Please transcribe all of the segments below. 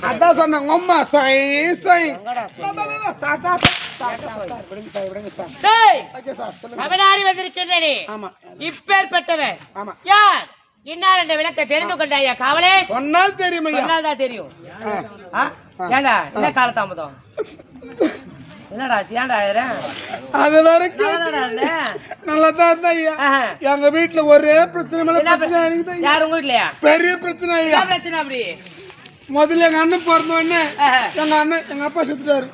அதான் சொன்ன அம்மா தமிழ்நாடு வந்திருக்கின்றே. இப்பேற்பட்டவன் யார் இன்னார் என்ற விளக்க தெரிந்து கொண்டாயா காவலே? சொன்னால் தெரியும், சொன்னால் தான் தெரியும். ஏண்டா என்ன காலதாமதம்? என்னடா ஏண்டா அது வரைக்கும் நல்லதான் ஐயா. எங்க வீட்டுல ஒரே பிரச்சனை. யார் உங்க வீட்லயா? பெரிய பிரச்சனை ஐயா. பிரச்சனை அப்படி முதல்ல எங்க அண்ணன் பிறந்த உடனே எங்க அண்ணன் எங்க அப்பா செத்துட்டாரு.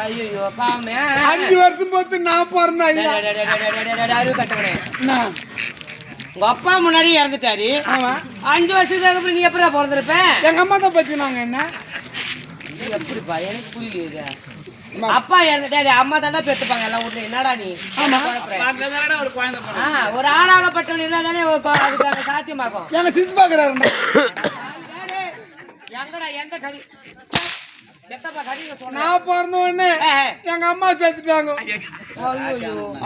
ஐயோ பாவமே. 5 வருஷம் போத்து நான் பிறந்தேன் ஐயா. அறிவு கட்டவனே, உங்க அப்பா முன்னாடி இறந்துட்டாரு. 5 வருஷத்துக்கு அப்புறம் நீ எப்படா பிறந்திருப்ப? எங்க அம்மா தான் பத்தினாங்க என்ன எப்படிப்பா? எனக்கு புரியல. அப்பா இறந்துட்டாரு, அம்மா தானே பெத்துப்பாங்க எல்லாம் வீட்டுல. என்னடா நீ ஒரு ஆணாகப்பட்டவன் இருந்தா தானே அதுக்கு சாத்தியமாகும். எங்க சித்து பாக்குறாரு. எங்கடா எந்த கறி நான் பிறந்த உடனே எங்க அம்மா சேர்த்துட்டாங்க.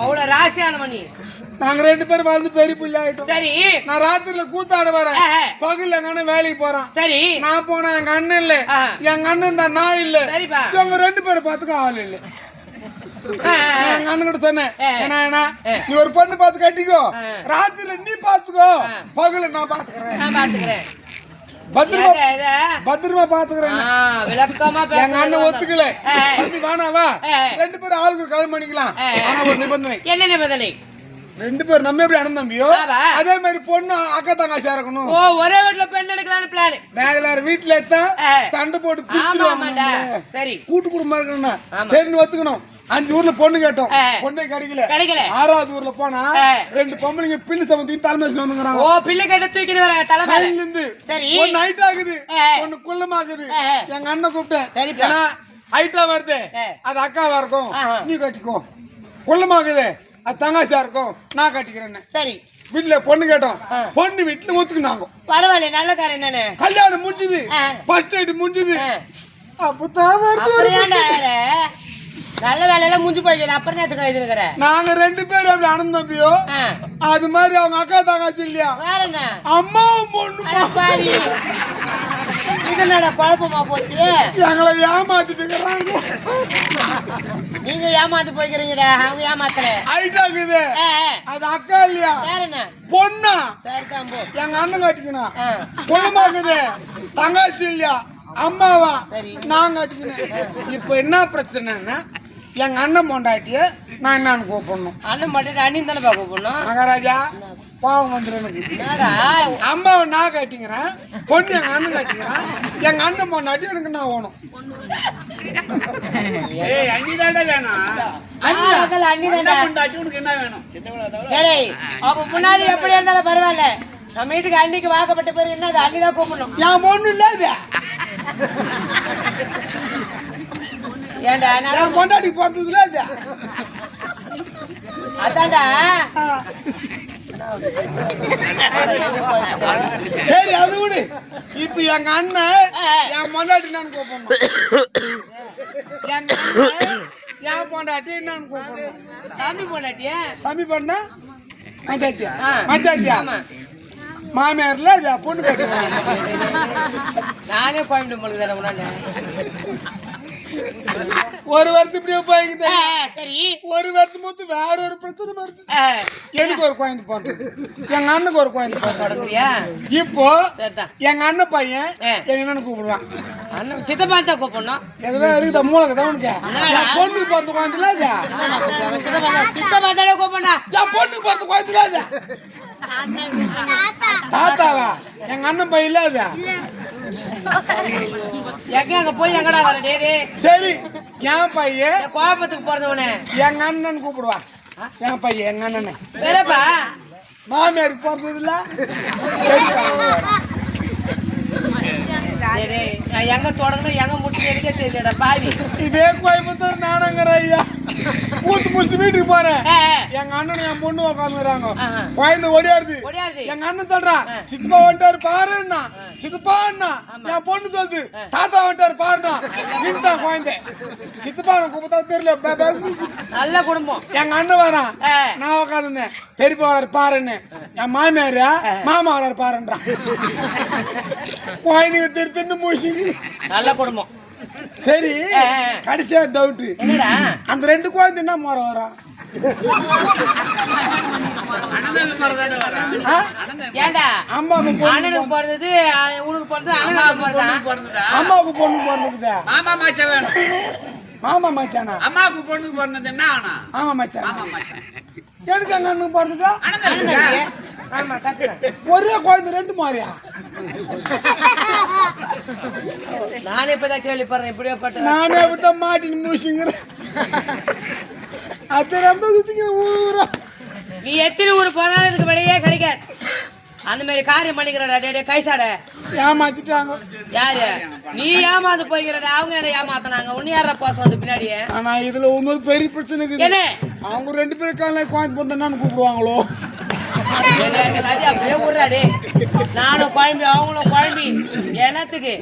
அவ்வளவு ராசியானவன் நீ. நாங்க 2 பேரும் வந்து பெரிய பிள்ளை ஆயிட்டோம். சரி, நான் ராத்திரில கூத்தாட வரேன், பகல்ல எங்க அண்ணன் வேலைக்கு போறான். சரி, நான் போனா எங்க அண்ணன் இல்ல, எங்க அண்ணன் தான் நான் இல்ல. சரிப்பா, இவங்க 2 பேரும் பாத்துக்க ஆள் இல்ல. எங்க அண்ணன் கிட்ட சொன்னேன், என்ன நீ ஒரு பொண்ணு பார்த்து கட்டிக்கோ, ராத்திரில நீ பாத்துக்கோ, பகல்ல நான் பாத்துக்கிறேன், பத்திரமா பாத்துக்கிறேன். எங்க அண்ணன் ஒத்துக்கல. வேணாவா 2 பேரும் ஆளுக்கு கல்யாணம் பண்ணிக்கலாம். ஆனா ஒரு நிபந்தனை. என்ன நிபந்தனை? 2 பேரும் நம்ம எப்படி அண்ணன் தம்பியோ அதே மாதிரி பொண்ணு அக்கா தங்காசி இருக்கணும். ஒரே வீட்டுல பெண் எடுக்கலாம்னு பிளான். வேற வீட்டுல சண்டை போட்டு சரி கூட்டு குடும்பம் இருக்கணும். சரி ஒத்துக்கணும். 5 ஊர்ல பொண்ணு கேட்டோம், பொண்ணே கிடைக்கல. 6வது ஊர்ல போனா 2 பொம்பளைங்க பிள்ளை சமத்தி தலைமையில வந்துங்கறாங்க. பிள்ளை கேட்ட தூக்கிட்டு வர தலைமையில இருந்து. சரி, ஒரு நைட் ஆகுது, பொண்ணு குள்ளமாகுது. எங்க அண்ணன் கூப்பிட்டேன், ஏன்னா ஹைட்டா வருது, அது அக்காவா இருக்கும், நீ கட்டிக்கோ. குள்ளமாகுது, அது தங்காசியா இருக்கும், நான் கட்டிக்கிறேன்னு. சரி, வீட்டுல பொண்ணு கேட்டோம், பொண்ணு வீட்டுல ஒத்துக்குனாங்க. பரவாயில்ல, நல்ல காரியம் தானே. கல்யாணம் முடிஞ்சது, ஃபர்ஸ்ட் நைட் முடிஞ்சது. நல்ல வேலையில முடிஞ்சு போய்க்கல. அப்புறம் நேரத்துக்கு எழுதிருக்கிற நாங்க 2 பேரும் அப்படி அண்ணன் தம்பியோ. அது மாதிரி அவங்க அக்கா தங்காச்சி இல்லையா, வேற என்ன அம்மாவும் பொண்ணு. இதனோட குழப்பமா போச்சு. எங்களை ஏமாத்திட்டு நீங்க ஏமாத்து போய்க்கிறீங்கடா, அவங்க ஏமாத்துற. ஆயிட்டாக்குது, அது அக்கா இல்லையா, வேற என்ன பொண்ணா. சரிதான் போ. எங்க அண்ணன் கட்டிக்கணும். குளமாக்குது, தங்காச்சி இல்லையா, அம்மாவா நான் கட்டிக்கணும். இப்ப என்ன பிரச்சனைன்னா எங்க அண்ணன் பொண்டாட்டிய நான் என்னன்னு கூப்பிடணும். அண்ணன் மட்டும் அண்ணன் தானே கூப்பிடணும். மகாராஜா பாவம் வந்துடும் எனக்கு. அம்மாவை நான் கட்டிக்கிறேன், பொண்ணு எங்க அண்ணன் கட்டிக்கிறேன். எங்க அண்ணன் பொண்டாட்டி எனக்கு நான் வேணும். முன்னாடி எப்படி இருந்தாலும் பரவாயில்ல, நம்ம வீட்டுக்கு அன்னைக்கு வாக்கப்பட்ட பேர் என்ன, அது அன்னிதான் கூப்பிடணும். என் பொண்ணு இல்ல ஏண்டா நான் பொண்டாட்டி பார்த்ததுல அதான்டா. சரி அது விடு. இப்ப எங்க அண்ணன் என் பொண்டாட்டி நான் கூப்பிடணும், எங்க அண்ணன் என் பொண்டாட்டி என்னன்னு கூப்பிடணும். தம்பி பொண்டாட்டியா? தம்பி பண்ணா மச்சாச்சியா? மச்சாச்சியா மாமியார்ல பொண்ணு கட்டுவேன். நானே கோயம்புத்தூர் பொண்ணு தானே முன்னாடி. ஒரு வருஷம் இப்படியே போய்க்குது. சரி, ஒரு வருஷம் போது வேற ஒரு பிரச்சனை வருது. எனக்கு ஒரு குழந்தை பிறந்தது, எங்க அண்ணனுக்கு ஒரு குழந்தை பிறந்தது. இப்போ எங்க அண்ணன் பையன் என்னன்னு கூப்பிடுவான். அண்ணன் சித்தப்பா தான் கூப்பிடணும். எதுனா இருக்குதா மூலக்கு தான் உனக்கு? பொண்ணுக்கு பிறந்த குழந்தைல சித்தப்பா தானே கூப்பிடணும். என் பொண்ணுக்கு பிறந்த குழந்தைல தாத்தாவா எங்க அண்ணன் பையன் இல்ல அது. அங்க போய் எங்கடா வர? சரி, என் பையன் கோபத்துக்கு பிறந்தவனே எங்க அண்ணன் கூப்பிடுவா. என் பையன் எங்க அண்ணன் வேறப்பா மாமியாருக்கு பிறந்தது இல்ல. எங்க தொடங்கணும் எங்க முடிச்சு எடுக்க தெரியலடா பாவி. இதே கோயம்புத்தூர் நாடகங்கிற ஐயா பூத்து முடிச்சு வீட்டுக்கு போறேன். எங்க அண்ணன் என் பொண்ணு உட்காந்துறாங்க, குழந்தை ஓடியாருது. எங்க அண்ணன் சொல்றான், சித்தப்பா வந்துட்டாரு பாருன்னா. சித்தப்பான்னா என் பொண்ணு தோத்து தாத்தா வந்துட்டாரு பாருண்ணா வீட்டுதான் குழந்தை சித்தப்பான கூப்பிட்டா தெரியல. நல்ல குடும்பம். எங்க அண்ணன் வரான், நான் உட்காந்துருந்தேன். பெரியப்பா வராரு பாருன்னு. என் மாமியாரு மாமா வராரு பாருன்றான். குழந்தைங்க திரு மூசி. நல்ல குடும்பம். சரி, கடைசியா டவுட், என்னடா அந்த 2 குழந்தை என்ன முறை வரா? ஏண்டா அம்மாவுக்கு அண்ணனுக்கு பிறந்தது, உனக்கு பிறந்தது, அண்ணனுக்கு பிறந்ததா? அம்மாவுக்கு பொண்ணு பிறந்தது. மாமா மச்சான் வேணும். மாமா மச்சானா? அம்மாவுக்கு பொண்ணுக்கு பிறந்தது என்ன ஆனா? மாமா மச்சான். மாமா மச்சான். எனக்கு அங்க அண்ணனுக்கு பிறந்ததா? ஆமா, கத்துறேன். ஒரே குழந்தை 2 மாதிரியா? நானே இப்பதான் கேள்விப்படுறேன். இப்படியே பட்டு நானே அப்படித்தான் மாட்டின்னு மூசிங்கிறேன். அது ரொம்ப சுத்திங்க ஊரா. நீ எத்தனை ஊர் போனாலும் இதுக்கு வெளியே கிடைக்காது. அந்த மாதிரி காரியம் பண்ணிக்கிறடா. கைசாட ஏமாத்திட்டாங்க. யாரு? நீ ஏமாந்து போய்கிறடா. அவங்க என்ன ஏமாத்தினாங்க? உன்னை யாரா போச வந்து பின்னாடியே? ஆனா இதுல இன்னொரு பெரிய பிரச்சனை இருக்குது. என்ன? அவங்க 2 பேரும் காலையில குழந்தை பொந்தன்னு கூப்பிடுவாங்களோ? அப்படியே ஊர்றாடே. நானும் குழம்பி அவங்களும் குழம்பி என்னத்துக்கு?